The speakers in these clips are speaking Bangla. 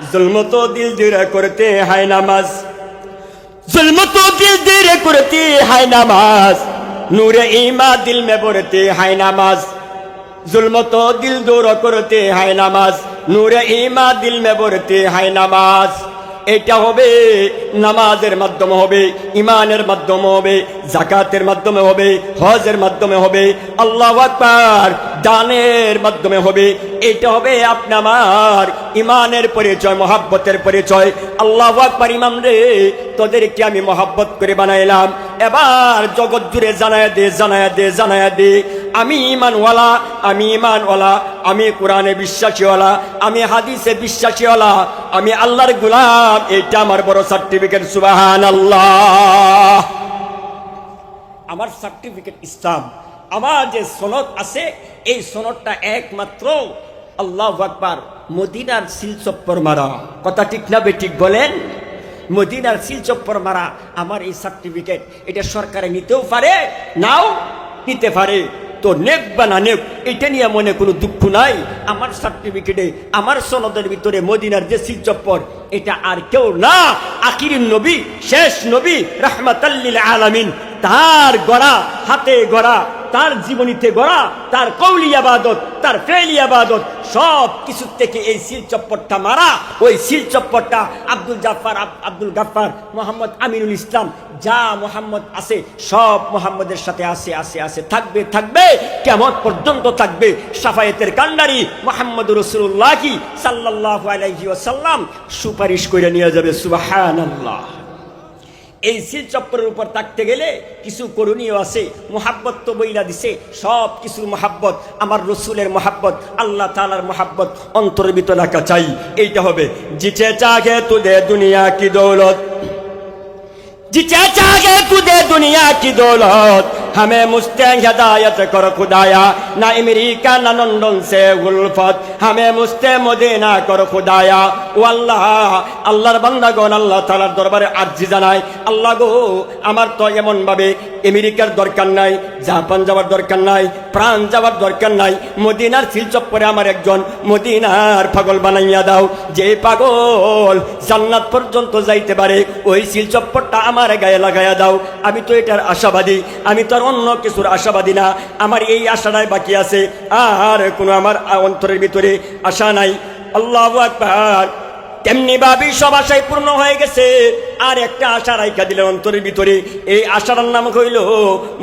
जुल्म तो दिल दिरे करते हैं नमाज, जुल्म तो दिल दिरे करते हैं नमाज, नूरे ईमान दिल में भरते हैं नमाज, जुल्म तो दिल दूर करते हैं नमाज, नूरे ईमान दिल में भरते हैं नमाज। এটা হবে নামাজের মাধ্যমে হবে, ইমানের মাধ্যমে হবে, যাকাতের মাধ্যমে হবে, হজের মাধ্যমে হবে, আল্লাহু আকবার দানের মাধ্যমে হবে। এটা হবে আপনি আমার ইমানের পরিচয়, মহব্বতের পরিচয়। আল্লাহু আকবার, ইমাম রে তোদেরকে আমি মহব্বত করে বানাইলাম, এবার জগৎ জুড়ে জানায়া দে, জানায়া দে, জানায়া দে আমি ইমানওয়ালা, আমি ইমানওয়ালা, আমি কোরআনে বিশ্বাসীওয়ালা, আমি হাদিসে বিশ্বাসীওয়ালা, আমি আল্লাহর গোলাম। এটা আমার বড় সার্টিফিকেট। সুবহানাল্লাহ। আমার সার্টিফিকেট ইসলাম। আমার যে সনদ আছে এই সনদটা একমাত্র আল্লাহু আকবার মদিনার সিলচপ্পর মারা। কথা ঠিক না বেঠিক বলেন? মদিনার সিলচপ্পর মারা আমার এই সার্টিফিকেট। এটা সরকারে নিতেও পারে, নাও নিতে পারে। তো নেক বা না নেক এটা নিয়ে মনে কোনো দুঃখ নাই। আমার সার্টিফিকেটে, আমার সনদের ভিতরে মদিনার যে সিলচপ্পর, এটা আর কেউ না, আখিরের নবী, শেষ নবী রাহমাতাল লিল আলামিন, তার গড়া, হাতে গড়া, তার জীবনীতে গড়া, তার কওলি ইবাদত, তার ফেলি ইবাদত, সব কিছু থেকে এই সিলচপ্পরটা মারা। ওই সিলচপ্পরটা আব্দুল গাফফার, মোহাম্মদ আমিনুল ইসলাম, যা মোহাম্মদ আছে সব মোহাম্মদের সাথে আছে, আছে, আছে, থাকবে, থাকবে, কিয়ামত পর্যন্ত থাকবে। শাফায়েতের কান্ডারি মোহাম্মদ রাসূলুল্লাহ কি সাল্লাল্লাহু আলাইহি ওয়াসাল্লাম সুপারিশ করে নিয়ে যাবে। সুবহানাল্লাহ। এই সিলচপ্পরের উপর থাকতে গেলে কিছু করণীয় আছে। মোহাব্বত তো বইলা দিছে, সব কিছু মোহাব্বত, আমার রসুলের মোহাব্বত, আল্লাহ তাআলার মোহাব্বত অন্তরের ভিতর রাখা চাই। এইটা হবে জিতে চাহে তুদে দুনিয়া কি দৌলত, জিতে চাহে তুদে দুনিয়া কি দৌলত, हमें मुस्तांग हिदायत कर खुदाया, ना अमेरिका ना लंदन से उल्फत, हमें मुस्ते मदीना कर खुदाया। ओ अल्लाह, আল্লাহর বান্দাগণ আল্লাহ তাআলার দরবারে আরজি জানায়, আল্লাহ গো আমার তো এমন ভাবে আমেরিকার দরকার নাই, জাপান যাওয়ার দরকার নাই, প্রাণ যাওয়ার দরকার নাই, মদিনার সিলচপ্পরে আমার একজন মদিনার পাগল বানাইয়া দাও, যে পাগল জান্নাত পর্যন্ত যাইতে পারে, ওই সিলচপ্পরটা আমার গায়ে লাগাইয়া দাও। আমি তো এটার আশাবাদী, আমি তো অন্য কিছুর আশাবাদী না, আমার এই আশাটাই বাকি আছে, আর কোনো আমার অন্তরের ভিতরে আশা নাই। আল্লাহু আকবার। তেমনি ভাবে সব আশাই পূর্ণ হয়ে গেছে, আর একটা আশা রাইখা দিলেন অন্তরের ভিতরে। এই আশাটার নাম হইল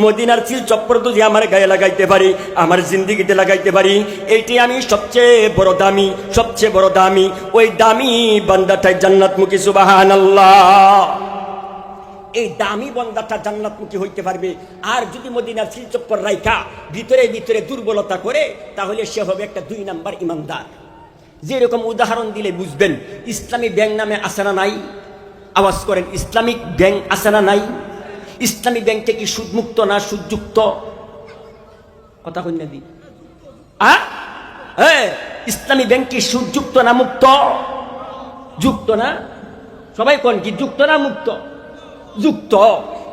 মদিনার সিলচপ্পর যদি আমার গায়ে লাগাইতে পারি, আমার জিন্দিগিতে লাগাইতে পারি, এইটি আমি সবচেয়ে বড় দামি, সবচেয়ে বড় দামি, ওই দামি বান্দাটাই জান্নাতমুখী। সুবহানাল্লাহ। এই দামি বান্দাটা জান্নাতমুখী হইতে পারবে। আর যদি মদিনার সিলচপ্পর রাইখা ভিতরে ভিতরে দুর্বলতা করে, তাহলে সে হবে একটা 2 নাম্বার ইমানদার। যেরকম উদাহরণ দিলে বুঝবেন, ইসলামী ব্যাংক নামে আছে না নাই? আওয়াজ করেন, ইসলামিক ব্যাংক আছে না নাই? ইসলামী ব্যাংকে কি সুদমুক্ত না সুদযুক্ত? কথা কই না দি? ইসলামী ব্যাংক কি সুদযুক্ত না মুক্ত? যুক্ত না? সবাই কোন কি যুক্ত না মুক্ত? যুক্ত।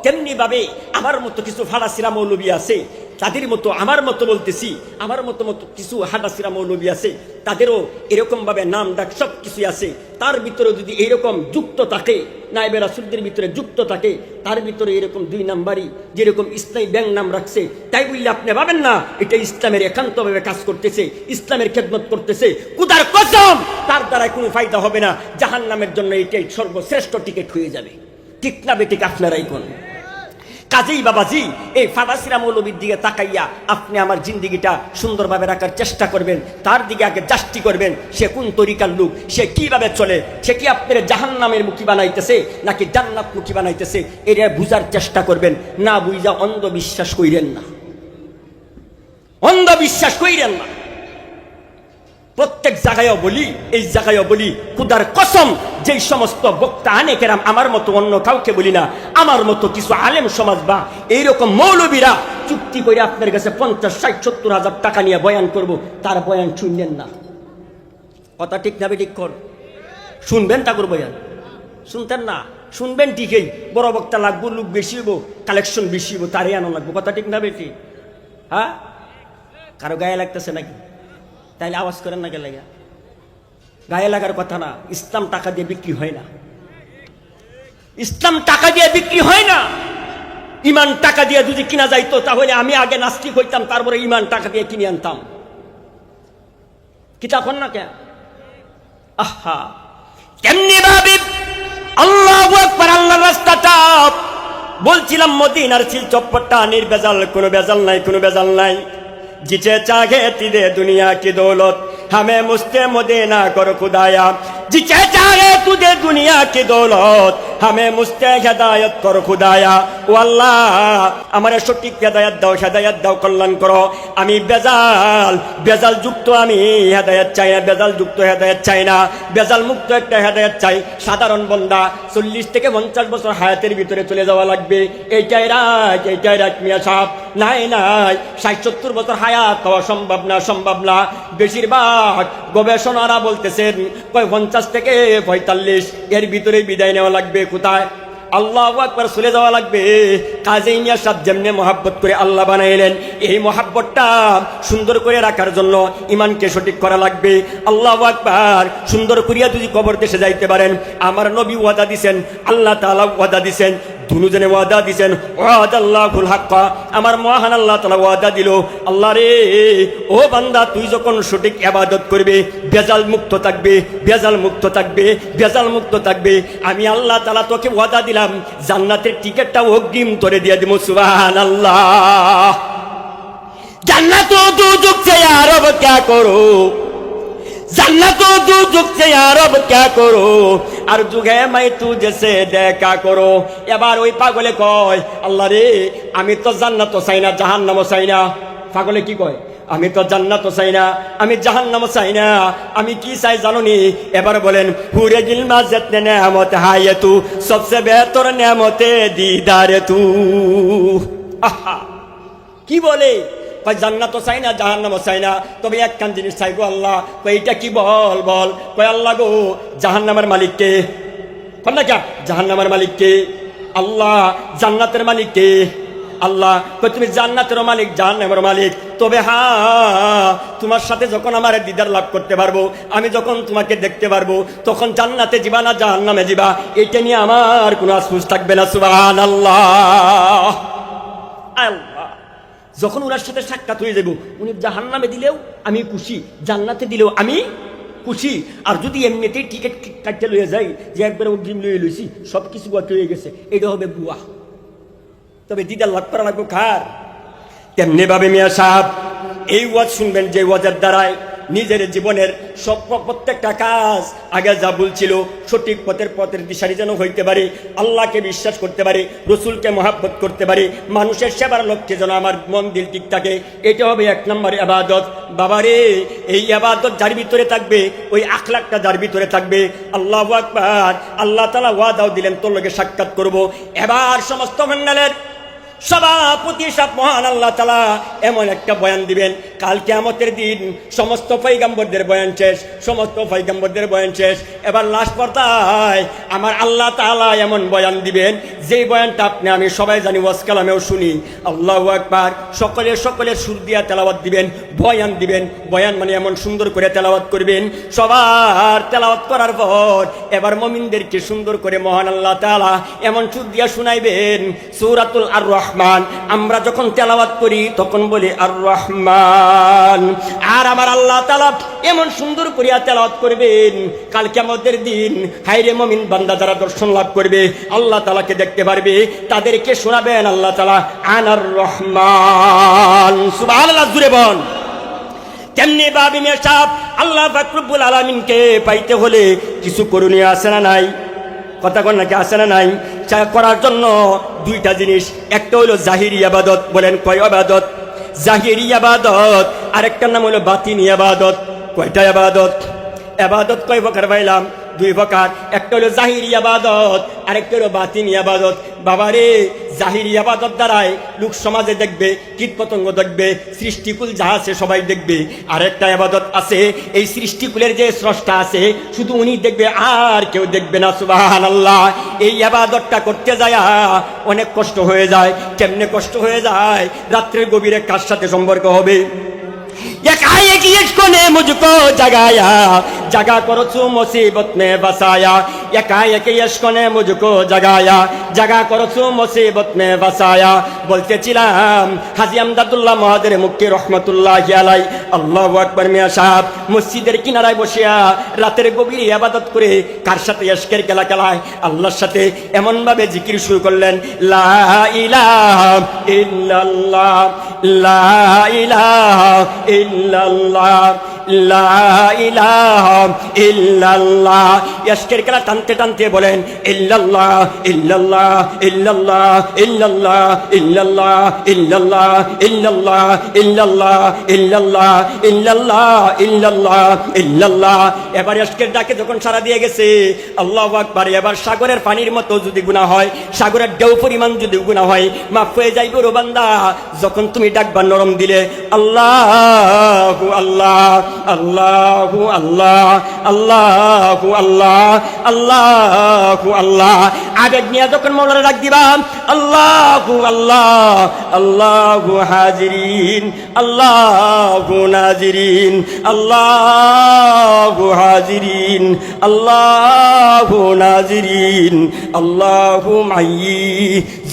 তেমনি ভাবে আমার মতো কিছু ফাড়াসিরা মৌলবী আছে, তাদের মতো আমার মতো বলতেছি, আমার মতো কিছু হাডাসিরা মৌলবী আছে, তাদেরও এরকম ভাবে নাম ডাক সব কিছু আছে। তার ভিতরে যদি এইরকম যুক্ত থাকে, নায়েবে রাসূলদের ভিতরে যুক্ত থাকে, তার ভিতরে এরকম 2 নাম্বারই যেরকম ইসলামী ব্যাংক নাম রাখছে, তাই বললে আপনি ভাবেন না এটা ইসলামের একান্তভাবে কাজ করতেছে, ইসলামের খেদমত করতেছে। খুদার কসম, তার দ্বারা কোনো ফায়দা হবে না, জাহান্নামের জন্য এটাই সর্বশ্রেষ্ঠ টিকিট হয়ে যাবে। ঠিক না বেঠিক? আপনারাই কোন কাজেই বাবাজি, এই ফাদাসিরা মৌলবীর দিকে তাকাইয়া আপনি আমার জিন্দিগিটা সুন্দরভাবে রাখার চেষ্টা করবেন, তার দিকে আগে জাস্টি করবেন। সে কোন তরিকার লোক, সে কিভাবে চলে, সে কি আপনার জাহান্নামের মুখী বানাইতেছে নাকি জান্নাত মুখী বানাইতেছে, এটা বুঝার চেষ্টা করবেন। না বুঝা অন্ধবিশ্বাস কইরেন না, অন্ধবিশ্বাস কইরেন না। প্রত্যেক জায়গায়ও বলি, এই জায়গায়ও বলি, খুদার কসম, যেই সমস্ত বক্তা আনে কেরাম, আমার মতো অন্য কাউকে বলি না, আমার মতো কিছু আলেম সমাজ বা এইরকম মৌলবীরা চুক্তি করে আপনার কাছে 50, 60, 70 হাজার টাকা নিয়ে বয়ান করব, তার বয়ান শুনলেন না। কথা ঠিক না বেঠিক? কর শুনবেন ঠাকুর বয়ান? শুনতেন না? শুনবেন ঠিকই, বড় বক্তা লাগবো, লোক বেশি হইব, কালেকশন বেশি হইব, তারই আনো লাগবো। কথা ঠিক না বেটি? হ্যাঁ, কারো গায়ে লাগতেছে নাকি? তাইলে আওয়াজ করেন না, গেলে গায়ে লাগার কথা না। ইসলাম টাকা দিয়ে বিক্রি হয় না, ইসলাম টাকা দিয়ে বিক্রি হয় না। ইমান টাকা দিয়ে যদি কিনা যাইতো তাহলে আমি আগে নাস্তিক হইতাম, তারপরে ইমান টাকা দিয়ে কিনে আনতাম। কি তখন না কেন? আহা, কেমনি ভাবে আল্লাহু আকবার, আল্লাহর রাস্তাটা বলছিলাম মদিনার চিল চপ্পরটা নির্ভেজাল, কোনো ভেজাল নাই, কোনো ভেজাল নাই। जिसे चाहे तिदे दुनिया की दौलत हमें मुझसे मदीना कर खुदाया, जिसे चाहे तुझे दुनिया की दौलत हमें मुझसे हिदायत कर खुदाया। ও আল্লাহ, আমার সঠিক হেদায়েত দাও, হেদায়েত দাও, কল্যাণ করো। আমি বেজাল যুক্ত আমি হেদায়েত চাই না, বেজাল যুক্ত হেদায়েত চাই না, বেজাল মুক্ত একটা হেদায়েত চাই। সাধারণ বান্দা 40 থেকে 50 বছর হায়াতের ভিতরে চলে যাওয়া লাগবে, এইটাই রাখ মিয়া সাহেব। নাই 60-70 বছর হায়াত হওয়া সম্ভব না, সম্ভব না। বেশিরভাগ গবেষণারা বলতেছেন 50 থেকে 45 এর ভিতরে বিদায় নেওয়া লাগবে। কোথায়? আল্লাহু আকবার, চলে যাওয়া লাগবে। কাজেই মিয়া সাহেব যেমনি মহাব্বত করে আল্লাহ বানাইলেন, এই মহাব্বতটা সুন্দর করে রাখার জন্য ইমানকে সঠিক করা লাগবে। আল্লাহু আকবার, সুন্দর করিয়া যদি কবর দেশে যাইতে পারেন, আমার নবী ওয়াদা দিছেন, আল্লাহ তাআলা ওয়াদা দিছেন, দুজনে ওয়াদা দিছেন, ওয়াদাল্লাহুল হাক্কা, আমার মহান আল্লাহ তাআলা ওয়াদা দিল, আল্লাহ রে, ও বান্দা তুই যখন সঠিক ইবাদত করবে, বেজাল মুক্ত থাকবে, বেজাল মুক্ত থাকবে, বেজাল মুক্ত থাকবে, আমি আল্লাহ তাআলা তোকে ওয়াদা দিলাম জান্নাতের টিকেটটা অগ্রিম তোরে দিয়ে দিব। সুবহানাল্লাহ। জান্নাত ও দুজক से यार अब क्या करो, जन्नत ও দুজক से यार अब क्या करो, আর যুগে मैं तुझसे দেখা করো। এবার ওই পাগলে কয়, আল্লাহ রে, আমি তো জান্নাতও চাই না, জাহান্নামও চাই না। পাগলে কি কয়? আমি তো জান্নাতও চাই না, আমি জাহান্নামও চাই না, আমি কি চাই জানোনি? এবার বলেন, হুরে গিলমা জিতনে নেয়ামত হায় তু, সবসে বেহতর নেয়ামতে দিদারে তু। আহা, কি বলে? কয় জান্নাতও চাই না, জাহান্নামও চাই না, তবে একখান জিনিস চাই গো আল্লাহ। কয় এইটা কি? বল বল। কয় আল্লাহ গো, জাহান্নামের মালিক কে? কয় না কে? জাহান্নামের মালিক কে? আল্লাহ। জান্নাতের মালিক কে? আল্লাহ। কয় তুমি জান্নাতেরও মালিক, জাহান্নামের মালিক, তবে হ্যাঁ, তোমার সাথে যখন আমার দিদার লাভ করতে পারবো, আমি যখন তোমাকে দেখতে পারবো, তখন জান্নাতে যাবা না জাহান্নামে যাবা, এটা নিয়ে আমার কোনো আফসোস থাকবে না। সুবহানাল্লাহ। আল্লাহ, যখন ওনার সাথে সাক্ষাৎ হয়ে যাব, উনি জাহান্নামে দিলেও আমি খুশি, জান্নাতে দিলেও আমি খুশি। আর যদি এমনিতেই টিকিট কাটতে লইয়া যাই, যে একবার অগ্রিম লইয়ে লইছি, সব কিছু বাকি হয়ে গেছে, এটা হবে বুয়া। তবে দিদার লাভ করা লাগবে কার? তেমনি ভাবে মিয়া সাহেব, এই ওয়াজ শুনবেন যে ওয়াজের দ্বারায় নিজের জীবনের সব প্রত্যেকটা কাজ আগে যা বলছিল সঠিক পথের দিশারি যেন হইতে পারে, আল্লাহকে বিশ্বাস করতে পারে, রসুলকে মহাব্বত করতে পারে, মানুষের সেবার লক্ষ্যে যেন আমার মন দিল ঠিক থাকে, এটা হবে 1 নম্বর ইবাদত। বাবারে, এই ইবাদত যার ভিতরে থাকবে, ওই আখলাকটা যার ভিতরে থাকবে, আল্লাহু আকবার, আল্লাহ তাআলা ওয়াদাও দিলেন তোর লগে সাক্ষাৎ করব। এবার সমস্ত মণ্ডলের সভাপতি সাহেব মহান আল্লাহ তাআলা এমন একটা বয়ান দিবেন, কাল কিয়ামতের দিন সমস্ত পয়গম্বরদের বয়ান শেষ, সমস্ত পয়গম্বরদের বয়ান শেষ। এবার লাস্ট পর্দায় আমার আল্লাহ তাআলা এমন বয়ান দিবেন, যেই বয়ানটা আপনি আমি সবাই জানি, ওয়াজ কালামেও শুনি। আল্লাহু আকবার। সকলের সুর দিয়া তেলাওয়াত দিবেন, বয়ান দিবেন। বয়ান মানে এমন সুন্দর করে তেলাওয়াত করবেন, সবার তেলাওয়াত করার পর এবার মুমিনদেরকে সুন্দর করে মহান আল্লাহ তাআলা এমন সুর দিয়া শুনাইবেন। সূরাতুল আর রহমান আমরা যখন তেলাওয়াত করি তখন বলি আর রহমান, আর আমার আল্লাহ তাআলা এমন সুন্দর করিয়া তেলাওয়াত করবেন, কাল কিয়ামতের দিন হায়রে মুমিন বান্দা যারা দর্শন লাভ করবে, আল্লাহ তাআলাকে দেখতে পারবে, তাদেরকে শোনাবেন আল্লাহ তাআলা আনার রহমান। সুবহানাল্লাহ, জুড়ে বল। তেমনি ভাবে মিয়া সাহেব, আল্লাহ পাক রব্বুল আলামিনকে পাইতে হলে কিছু করণীয় আছে না নাই? কথা কন নাকি? আছে না নাই? করার জন্য 2টা জিনিস, একটা হলো জাহিরি ইবাদত। বলেন কয় ইবাদত? জাহিরি ইবাদত। আরেকটার নাম হলো বাতিনি ইবাদত। কয়টা ইবাদত? ইবাদত কয় প্রকার পাইলাম? 2 প্রকার। একটা হলো জাহিরি ইবাদত, আরেকটা হলো বাতিনি ইবাদত। বাবারে, জাহিরি ইবাদত দ্বারাই লোক সমাজে দেখবে, কীট পতঙ্গ দেখবে, সৃষ্টিকুল যা আছে সবাই দেখবে। আরেকটা ইবাদত আছে, এই সৃষ্টিকুলের যে স্রষ্টা আছে শুধু উনি দেখবে, আর কেউ দেখবে না। সুবহানাল্লাহ। এই ইবাদতটা করতে যায় অনেক কষ্ট হয়ে যায়। কেমনে কষ্ট হয়ে যায়? রাত্রের গভীরে কার সাথে সম্পর্ক হবে? एकाएक इश्क ने मुझको जगाया, जगा करो तू मुसीबत में बसाया। एकाएक इश्क ने मुझको जगाया, जगा करो तू मुसीबत में बसाया। বলতে ছিলাম হাজী আমদাদুল্লাহ মহাদের মুক্তি রহমতুল্লাহি আলাই, আল্লাহু আকবার, মিয়া সাহেব মসজিদের কিনারায় বসিয়া রাতের গভীরে ইবাদত করে কার সাথে ইশকের খেলা খেলায় আল্লাহর সাথে এমন ভাবে জিকির শুরু করলেন, লা ইলাহা ইল্লাল্লাহ, লা ইলাহা ইল্লাল্লাহ, লা ইলাহা ইল্লাল্লাহ। ইশকের খেলা টানতে টানতে বলেন, ইল্লাল্লাহ ইল্লাল্লাহ ইল্লাল্লাহ ইল্লাল্লাহ ইল্লাল্লাহ ইল্লাল্লাহ ইল্লাল্লাহ ইল্লাল্লাহ ইল্লাল্লাহ ইল্লাল্লাহ ইল্লাল্লাহ ইল্লাল্লাহ। এবার ইশকের ডাকে যখন সাড়া দিয়ে গেছে, আল্লাহু আকবার, এবার সাগরের পানির মতো যদি গুনাহ হয়, সাগরের ঢেউ পরিমাণ যদি গুনাহ হয়, মাফ হয়ে যাইবে রে বান্দা। যখন তুমি ডাকবা নরম দিলে, আল্লাহু আল্লাহ, আল্লাহু আল্লাহ, আল্লাহু আল্লাহ, আল্লাহু আল্লাহ। আবেগ নিয়ে যখন মৌলানা ডাক দিবা, আল্লাহু আল্লাহ, আল্লাহু হাজিরিন, আল্লাহু নাজিরিন, আল্লাহু হাজিরিন, আল্লাহু নাজিরিন, আল্লাহু মাইয়ি।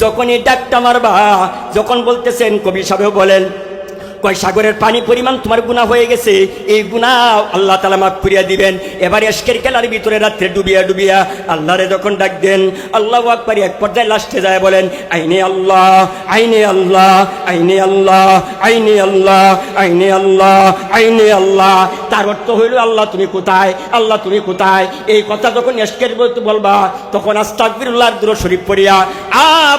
যখনই ডাকটা মারবা, যখন বলতেছেন, কবি সাহেব বলেন, কয় সাগরের পানি পরিমাণ তোমার গুনাহ হয়ে গেছে, এই গুনাহ আল্লাহ তাআলা মাফ করিয়া দিবেন। এবার ইশকের খেলার ভিতরে রাত্রে ডুবিয়া ডুবিয়া আল্লাহরে যখন ডাক দেন, আল্লাহু আকবার, এক পর্যায়ে লাস্টে যায় বলেন, আইনে আল্লাহ, আইনে আল্লাহ, আইনে আল্লাহ, আইনে আল্লাহ, আইনে আল্লাহ, আইনে আল্লাহ। তার অর্থ হইল, আল্লাহ তুমি কোথায়, আল্লাহ তুমি কোথায়। এই কথা যখন ইশকের বলবা, তখন আস্তাগফিরুল্লাহর দুরূদ শরীফ পড়িয়া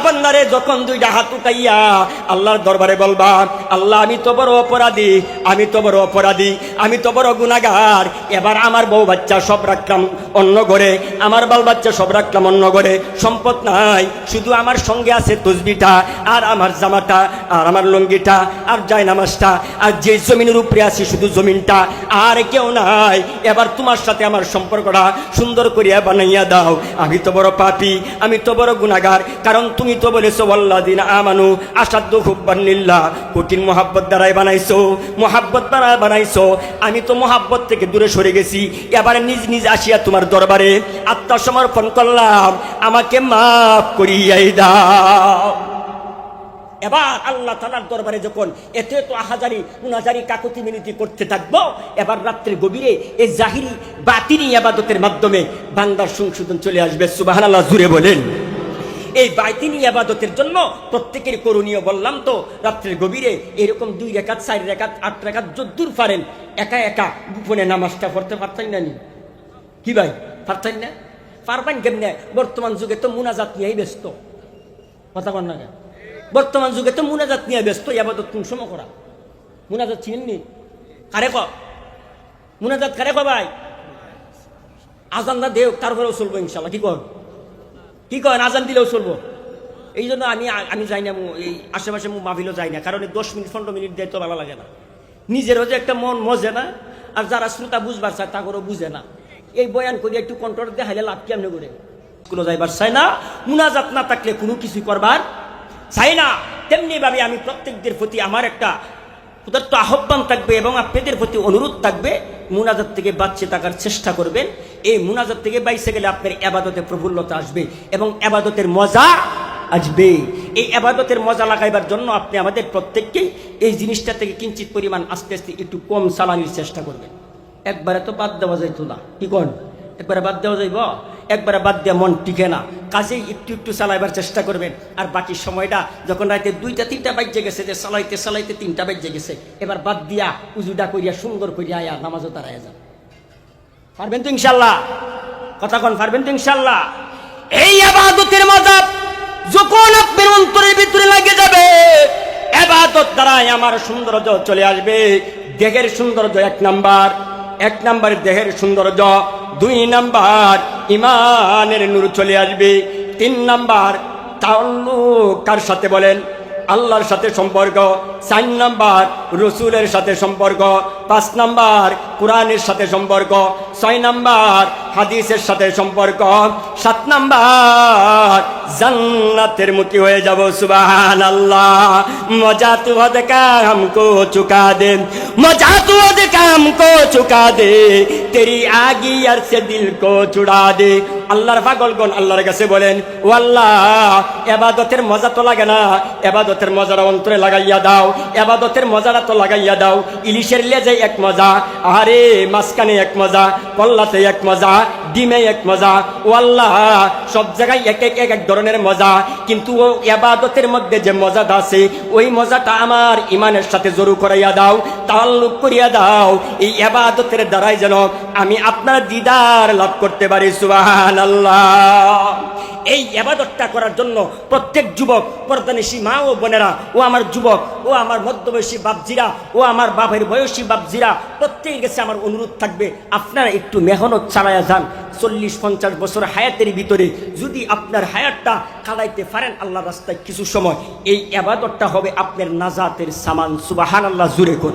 বান্দারে যখন দুইটা হাত উঠাইয়া আল্লাহর দরবারে বলবা, আল্লাহ আমি তো বড় অপরাধী, আমি তো বড় অপরাধী, আমি তো বড় গুনাহগার। এবার আমার বউ বাচ্চা সব রাখলাম অন্য ঘরে, আমার বাল বাচ্চা সব রাখলাম অন্য ঘরে, সম্পদ নাই, শুধু আমার সঙ্গে আছে তসবিটা আর আমার জামাটা আর আমার লুঙ্গিটা আর জায়নামাজটা, আর যে জমিনের উপরে আছি শুধু জমিনটা, আর কেউ নাই। এবার তোমার সাথে আমার সম্পর্কটা সুন্দর করিয়া বানাইয়া দাও। আমি তো বড় পাপী, আমি তো বড় গুনাহগার, কারণ তুমি তো বলেছো ওয়াল্লাযিনা আমানু আশাদ্দু হুব্বান লিল্লাহ, কঠিন মুহাব্বত দ্বারাই বানাইছো, মুহাব্বত দ্বারা বানাইছো। আমি তো মুহাব্বত থেকে দূরে সরে গেছি, এবারে নিজ নিজ আসিয়া তোমার দরবারে আত্মসমর্পণ করলাম, আমাকে মাফ করিয়াই দাও। এবার আল্লাহ তাআলার দরবারে যখন এত এত আহাজারি উনাজারি কাকুতি মিনতি করতে থাকবো, এবার রাত্রের গভীরে এই জাহিরি বাতিনি ইবাদতের মাধ্যমে বান্দার সংশোধন চলে আসবে। সুবহানাল্লাহ, জুড়ে বলেন। এই বাইতিনি ইবাদতের জন্য প্রত্যেকের করণীয় বললাম তো, রাত্রের গভীরে এরকম 2 রাকাত 4 রাকাত 8 রাকাত যদ্দূর পারেন একা একা গোপনে নামাজটা পড়তে পারতেন না? কি ভাই, পারতেন না? পারবেন কেমনে? বর্তমান যুগে তো মুনাজাত নিয়েই ব্যস্ত, কথা বল না? বর্তমান যুগে তো মুনাজাত নিয়ে ব্যস্ত। ইবাদত কোন সময় করা? মুনাজাত চিনেননি? কারে ক মুনাজাত কারে ক ভাই? আজান না দেও, তারপরেও চলবো ইনশাল্লাহ। কি কর, কি করেন? আজান দিলেও চলবো। এই জন্য আমি যাই না, এই আশেপাশে মাহফিলও যাই না, কারণ 10 মিনিট 15 মিনিট দেয় তো ভালো লাগে না, নিজেরও যে একটা মন মজে না, আর যারা শ্রোতা বুঝবার চায় তা করেও বুঝে না। এই বয়ান করে একটু কন্ট্রোল দেখাইলে লাভ কেমনে করে? কোনো যাইবার চাই না, মুনাজাত না থাকলে কোনো কিছু করবার চাই না। তেমনি ভাবে আমি প্রত্যেকদের প্রতি আমার একটা উদাত্ত আহ্বান থাকবে এবং আপনাদের প্রতি অনুরোধ থাকবে, মুনাজাত থেকে বাঁচতে থাকার চেষ্টা করবেন। এই মুনাজাত থেকে বাইসে গেলে আপনার ইবাদতে প্রফুল্লতা আসবে এবং ইবাদতের মজা আসবে। এই ইবাদতের মজা লাগাইবার জন্য আপনি আমাদের প্রত্যেককেই এই জিনিসটা থেকে কিঞ্চিত পরিমাণ আস্তে আস্তে একটু কম চালানোর চেষ্টা করবেন। একবারে তো বাদ দেওয়া যাইতো না, কি কোন? একবারে বাদ দেওয়া যাইব? একবারে বাদ দেওয়া মন টিকে না, কাজেই একটু একটু চালাইবার চেষ্টা করবেন। আর বাকি সময়টা যখন রাতে 2টা 3টা বাজে গেছে, যে চালাইতে চালাইতে 3টা বাজে গেছে, এবার বাদ দিয়া উজুটা করিয়া সুন্দর করিয়া আয়া নামাজও দাঁড়ায় যান। পারবেন তো ইনশাল্লাহ? কথা কন, পারবেন তো ইনশাল্লাহ? এই ইবাদতের মজা যখন আপনার অন্তরের ভিতরে লাগে যাবে, ইবাদত দ্বারাই আমার সৌন্দর্য চলে আসবে। দেহের সৌন্দর্য 1 নাম্বার দেহের সৌন্দর্য, 2 নাম্বার ইমানের নূর চলে আসবে, 3 নাম্বার তাআল্লুক কার সাথে বলেন? আল্লাহর সাথে সম্পর্ক, 4 নাম্বার রসুলের সাথে সম্পর্ক, 5 নাম্বার কোরআনের সাথে সম্পর্ক, 6 নাম্বার হাদিসের সাথে সম্পর্ক, 7 নাম্বার জান্নাতের মুখী হয়ে যাব। সুবহানাল্লাহ। मजा तू हद का हमको चुका दे, मजा तू हद का हमको चुका दे, तेरी आगी यार से दिल को छुड़ा दे। আল্লাহর পাগলগণ আল্লাহর কাছে বলেন, ও আল্লাহ, ইবাদতের মজা তো লাগে না, ইবাদতের মজাটা অন্তরে লাগাইয়া দাও, ইবাদতের মজাটা তো লাগাইয়া দাও। ইলিশের লেজে এক মজা, আরে মাঝখানে এক মজা, কল্লাতে এক মজা, ডিমে এক মজা। ও আল্লাহ, সব জায়গায় এক এক ধরনের মজা, কিন্তু ও ইবাদতের মধ্যে যে মজাটা আছে ওই মজাটা আমার ইমানের সাথে জড়ো করাইয়া দাও, তাআল্লুক করিয়া দাও। এই ইবাদতের দ্বারাই যেন আমি আপনার দিদার লাভ করতে পারি। সুবহানাল্লাহ। এই ইবাদতটা করার জন্য প্রত্যেক যুবক, পর্দানিশী মা ও বোনেরা, ও আমার যুবক, ও আমার মধ্যবয়সী বাপজিরা, ও আমার বাপের বয়সী বাপজিরা, প্রত্যেকের কাছে আমার অনুরোধ থাকবে, আপনারা একটু মেহনত চালায়া যান। 40-50 বছর হায়াতের ভিতরে যদি আপনার হায়াতটা কাটাইতে পারেন আল্লাহর রাস্তায় কিছু সময়, এই ইবাদতটা হবে আপনার নাজাতের সামান। সুবহানাল্লাহ, জুরে কোন।